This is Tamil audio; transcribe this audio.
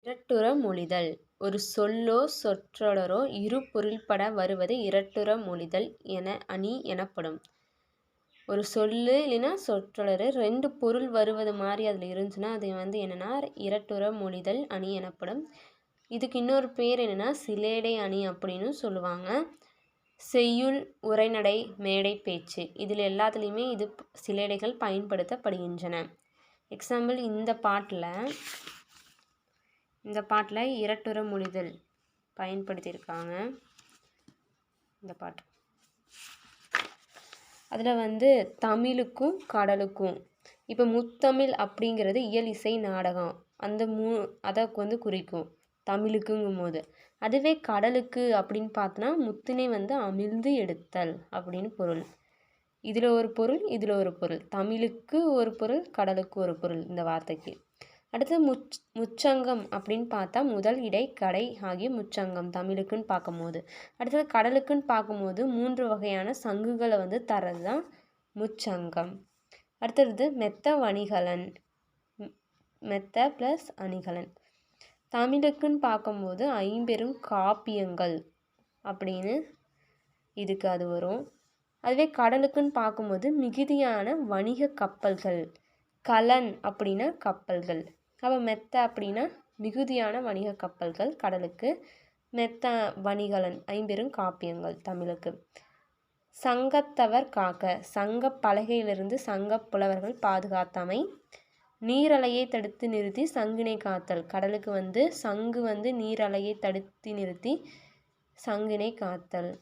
இரட்டுற மொழிதல். ஒரு சொல்லோ சொற்றொடரோ இரு பொருள்பட வருவது இரட்டுற மொழிதல் அணி எனப்படும். ஒரு சொல்லு இல்லைன்னா சொற்றொடர் 2 பொருள் வருவது மாதிரி அதில் இருந்துச்சுன்னா அது என்னென்னா இரட்டுற மொழிதல் அணி எனப்படும். இதுக்கு இன்னொரு பேர் என்னென்னா சிலேடை அணி அப்படின்னு சொல்லுவாங்க. செய்யுள், உரைநடை, மேடை பேச்சு இதில் எல்லாத்துலேயுமே இது சிலேடைகள் பயன்படுத்தப்படுகின்றன. எக்ஸாம்பிள் இந்த பாட்டில் இரட்டுற மொழிதல் பயன்படுத்தியிருக்காங்க. இந்த பாட்டு அதில் தமிழுக்கும் கடலுக்கும் இப்போ முத்தமிழ் அப்படிங்கிறது இயல் இசை நாடகம் அந்த அதை குறிக்கும் தமிழுக்குங்கும் போது. அதுவே கடலுக்கு அப்படின்னு பார்த்தோன்னா முத்தினை அமிழ்ந்து எடுத்தல் அப்படின்னு பொருள். இதில் ஒரு பொருள் இதில் ஒரு பொருள். தமிழுக்கு ஒரு பொருள் கடலுக்கு ஒரு பொருள் இந்த வார்த்தைக்கு. அடுத்து முச்சங்கம் அப்படின்னு பார்த்தா முதல் இடை கடை ஆகிய முச்சங்கம் தமிழுக்குன்னு பார்க்கும்போது. அடுத்தது கடலுக்குன்னு பார்க்கும்போது 3 வகையான சங்குகளை தர்றது தான் முச்சங்கம். அடுத்தது மெத்த வணிகலன், மெத்த ப்ளஸ் அணிகலன். தமிழுக்குன்னு பார்க்கும்போது 50 காப்பியங்கள் அப்படின்னு இதுக்கு அது வரும். அதுவே கடலுக்குன்னு பார்க்கும்போது மிகுதியான வணிக கப்பல்கள், கலன் அப்படின்னா கப்பல்கள். அப்போ மெத்த அப்படின்னா மிகுதியான வணிக கப்பல்கள் கடலுக்கு, மெத்த வணிகலன் 50 காப்பியங்கள் தமிழுக்கு. சங்கத்தவர் காக்க, சங்க பலகையிலிருந்து சங்க புலவர்கள் பாதுகாத்தமை. நீரலையை தடுத்து நிறுத்தி சங்கினை காத்தல், கடலுக்கு சங்கு நீரலையை தடுத்து நிறுத்தி சங்கினை காத்தல்.